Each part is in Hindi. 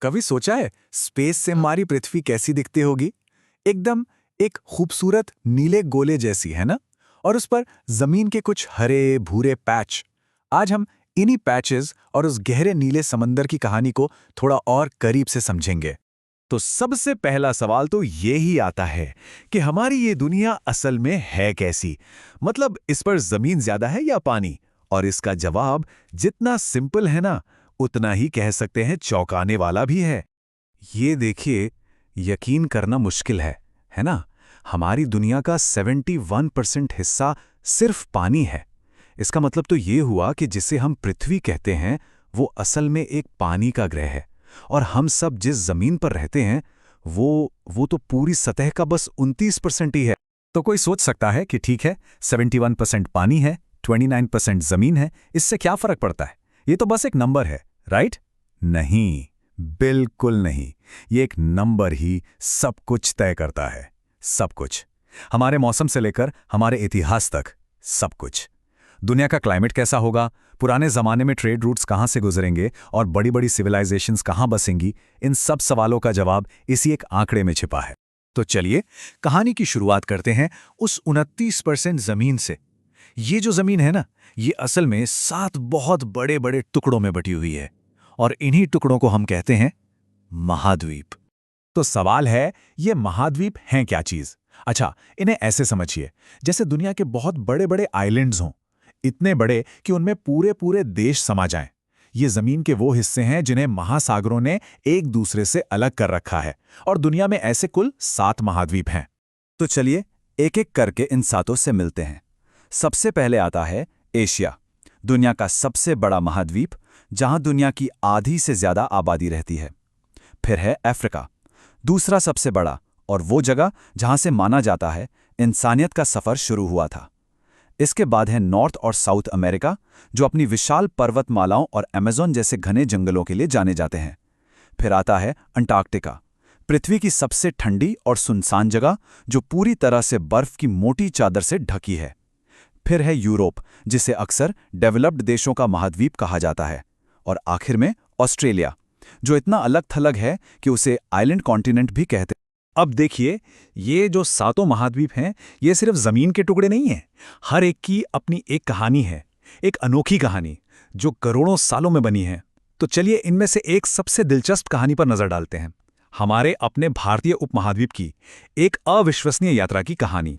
कभी सोचा है स्पेस से हमारी पृथ्वी कैसी दिखती होगी? एकदम एक खूबसूरत नीले गोले जैसी, है ना? और उस पर जमीन के कुछ हरे भूरे पैच। आज हम इन्हीं पैचेस और उस गहरे नीले समंदर की कहानी को थोड़ा और करीब से समझेंगे। तो सबसे पहला सवाल तो ये ही आता है कि हमारी ये दुनिया असल में है कैसी। मतलब इस पर जमीन ज्यादा है या पानी? और इसका जवाब जितना सिंपल है ना, उतना ही कह सकते हैं चौंकाने वाला भी है। ये देखिए, यकीन करना मुश्किल है ना? हमारी दुनिया का 71% हिस्सा सिर्फ पानी है। इसका मतलब तो ये हुआ कि जिसे हम पृथ्वी कहते हैं, वो असल में एक पानी का ग्रह है। और हम सब जिस जमीन पर रहते हैं, वो तो पूरी सतह का बस 29% ही है। तो कोई सोच सकता है कि ठीक है, 71% पानी है, 29% जमीन है, इससे क्या फर्क पड़ता है? ये तो बस एक नंबर है, राइट? नहीं, बिल्कुल नहीं। ये एक नंबर ही सब कुछ तय करता है। सब कुछ। हमारे मौसम से लेकर हमारे इतिहास तक, सब कुछ। दुनिया का क्लाइमेट कैसा होगा, पुराने जमाने में ट्रेड रूट्स कहां से गुजरेंगे और बड़ी बड़ी सिविलाइजेशंस कहां बसेंगी, इन सब सवालों का जवाब इसी एक आंकड़े में छिपा है। तो चलिए कहानी की शुरुआत करते हैं उस 29% जमीन से। ये जो जमीन है ना, ये असल में 7 बहुत बड़े बड़े टुकड़ों में बटी हुई है। और इन्हीं टुकड़ों को हम कहते हैं महाद्वीप। तो सवाल है, ये महाद्वीप हैं क्या चीज? अच्छा, इन्हें ऐसे समझिए, जैसे दुनिया के बहुत बड़े बड़े आइलैंड्स हों, इतने बड़े कि उनमें पूरे पूरे देश समा जाएं। ये जमीन के वो हिस्से हैं जिन्हें महासागरों ने एक दूसरे से अलग कर रखा है। और दुनिया में ऐसे कुल 7 महाद्वीप हैं। तो चलिए एक एक करके इन सातों से मिलते हैं। सबसे पहले आता है एशिया, दुनिया का सबसे बड़ा महाद्वीप, जहां दुनिया की आधी से ज्यादा आबादी रहती है। फिर है अफ्रीका, दूसरा सबसे बड़ा, और वो जगह जहां से माना जाता है इंसानियत का सफर शुरू हुआ था। इसके बाद है नॉर्थ और साउथ अमेरिका, जो अपनी विशाल पर्वतमालाओं और अमेज़न जैसे घने जंगलों के लिए जाने जाते हैं। फिर आता है अंटार्कटिका, पृथ्वी की सबसे ठंडी और सुनसान जगह, जो पूरी तरह से बर्फ की मोटी चादर से ढकी है। फिर है यूरोप, जिसे अक्सर डेवलप्ड देशों का महाद्वीप कहा जाता है। और आखिर में ऑस्ट्रेलिया, जो इतना अलग थलग है कि उसे आइलैंड कॉन्टिनेंट भी कहते हैं। अब देखिए, ये जो 7 महाद्वीप हैं, ये सिर्फ जमीन के टुकड़े नहीं हैं। हर एक की अपनी एक कहानी है, एक अनोखी कहानी, जो करोड़ों सालों में बनी है। तो चलिए इनमें से एक सबसे दिलचस्प कहानी पर नजर डालते हैं। हमारे अपने भारतीय उपमहाद्वीप की एक अविश्वसनीय यात्रा की कहानी।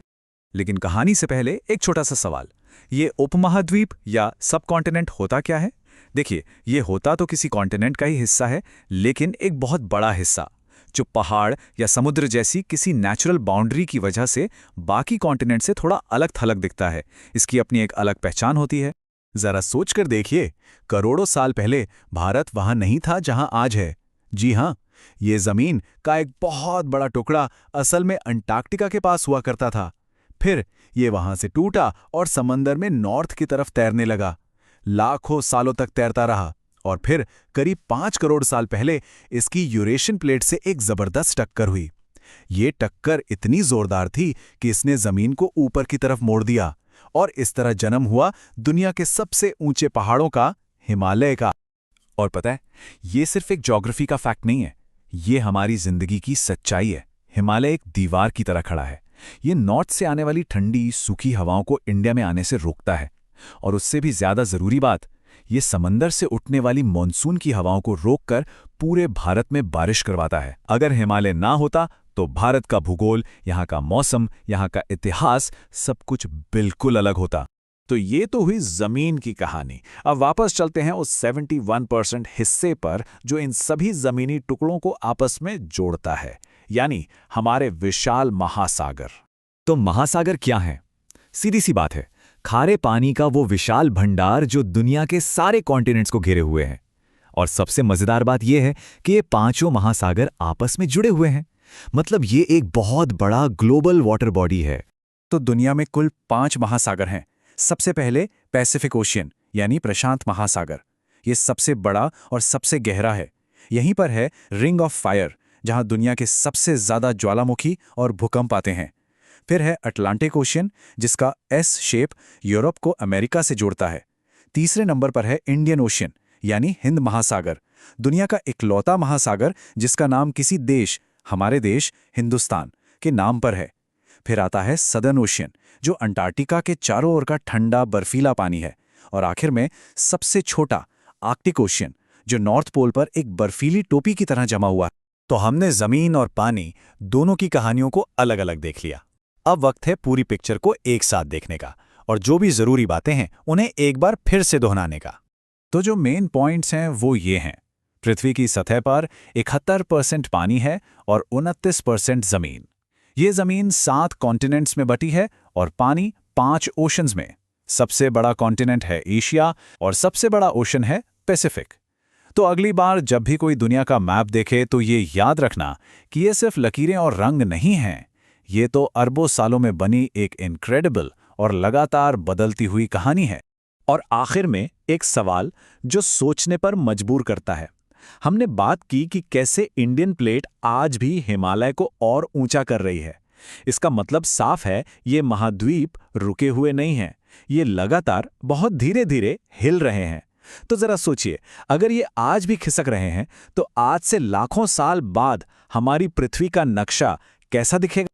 लेकिन कहानी से पहले एक छोटा सा सवाल, ये उपमहाद्वीप या सब कॉन्टिनेंट होता क्या है? देखिए, ये होता तो किसी कॉन्टिनेंट का ही हिस्सा है, लेकिन एक बहुत बड़ा हिस्सा, जो पहाड़ या समुद्र जैसी किसी नेचुरल बाउंड्री की वजह से बाकी कॉन्टिनेंट से थोड़ा अलग थलग दिखता है। इसकी अपनी एक अलग पहचान होती है। जरा सोचकर देखिए, करोड़ों साल पहले भारत वहां नहीं था जहां आज है। जी हां, ये जमीन का एक बहुत बड़ा टुकड़ा असल में अंटार्कटिका के पास हुआ करता था। फिर ये वहां से टूटा और समंदर में नॉर्थ की तरफ तैरने लगा। लाखों सालों तक तैरता रहा और फिर करीब 5 करोड़ साल पहले इसकी यूरेशियन प्लेट से एक जबरदस्त टक्कर हुई। ये टक्कर इतनी जोरदार थी कि इसने जमीन को ऊपर की तरफ मोड़ दिया और इस तरह जन्म हुआ दुनिया के सबसे ऊंचे पहाड़ों का, हिमालय का। और पता है, ये सिर्फ एक ज्योग्राफी का फैक्ट नहीं है, ये हमारी जिंदगी की सच्चाई है। हिमालय एक दीवार की तरह खड़ा है। ये नॉर्थ से आने वाली ठंडी सूखी हवाओं को इंडिया में आने से रोकता है। और उससे भी ज्यादा जरूरी बात, ये समंदर से उठने वाली मॉनसून की हवाओं को रोककर पूरे भारत में बारिश करवाता है। अगर हिमालय ना होता तो भारत का भूगोल, यहाँ का मौसम, यहाँ का इतिहास, सब कुछ बिल्कुल अलग होता। तो ये तो हुई जमीन की कहानी। अब वापस चलते हैं उस 71% हिस्से पर, जो इन सभी जमीनी टुकड़ों को आपस में जोड़ता है, यानी हमारे विशाल महासागर। तो महासागर क्या है? सीधी सी बात है, खारे पानी का वो विशाल भंडार जो दुनिया के सारे कॉन्टिनेंट्स को घेरे हुए हैं। और सबसे मजेदार बात यह है कि ये पांचों महासागर आपस में जुड़े हुए हैं। मतलब ये एक बहुत बड़ा ग्लोबल वाटर बॉडी है। तो दुनिया में कुल 5 महासागर हैं। सबसे पहले पैसिफिक ओशियन, यानी प्रशांत महासागर। ये सबसे बड़ा और सबसे गहरा है। यहीं पर है रिंग ऑफ फायर, जहां दुनिया के सबसे ज्यादा ज्वालामुखी और भूकंप आते हैं। फिर है अटलांटिक ओशियन, जिसका एस शेप यूरोप को अमेरिका से जोड़ता है। तीसरे नंबर पर है इंडियन ओशियन, यानी हिंद महासागर, दुनिया का इकलौता महासागर जिसका नाम किसी देश, हमारे देश हिंदुस्तान के नाम पर है। फिर आता है सदर्न ओशियन, जो अंटार्कटिका के चारों ओर का ठंडा बर्फीला पानी है। और आखिर में सबसे छोटा आर्कटिक ओशियन, जो नॉर्थ पोल पर एक बर्फीली टोपी की तरह जमा हुआ है। तो हमने जमीन और पानी दोनों की कहानियों को अलग अलग देख लिया। अब वक्त है पूरी पिक्चर को एक साथ देखने का, और जो भी जरूरी बातें हैं उन्हें एक बार फिर से दोहराने का। तो जो मेन पॉइंट्स हैं वो ये हैं। पृथ्वी की सतह पर 71% पानी है और 29% जमीन। ये जमीन 7 कॉन्टिनेंट्स में बटी है और पानी 5 ओशंस में। सबसे बड़ा कॉन्टिनेंट है एशिया और सबसे बड़ा ओशन है पैसिफिक। तो अगली बार जब भी कोई दुनिया का मैप देखे तो ये याद रखना कि ये सिर्फ लकीरें और रंग नहीं हैं, ये तो अरबों सालों में बनी एक इनक्रेडिबल और लगातार बदलती हुई कहानी है। और आखिर में एक सवाल जो सोचने पर मजबूर करता है। हमने बात की कि कैसे इंडियन प्लेट आज भी हिमालय को और ऊंचा कर रही है। इसका मतलब साफ है, ये महाद्वीप रुके हुए नहीं हैं, ये लगातार बहुत धीरे धीरे हिल रहे हैं। तो जरा सोचिए, अगर ये आज भी खिसक रहे हैं तो आज से लाखों साल बाद हमारी पृथ्वी का नक्शा कैसा दिखेगा?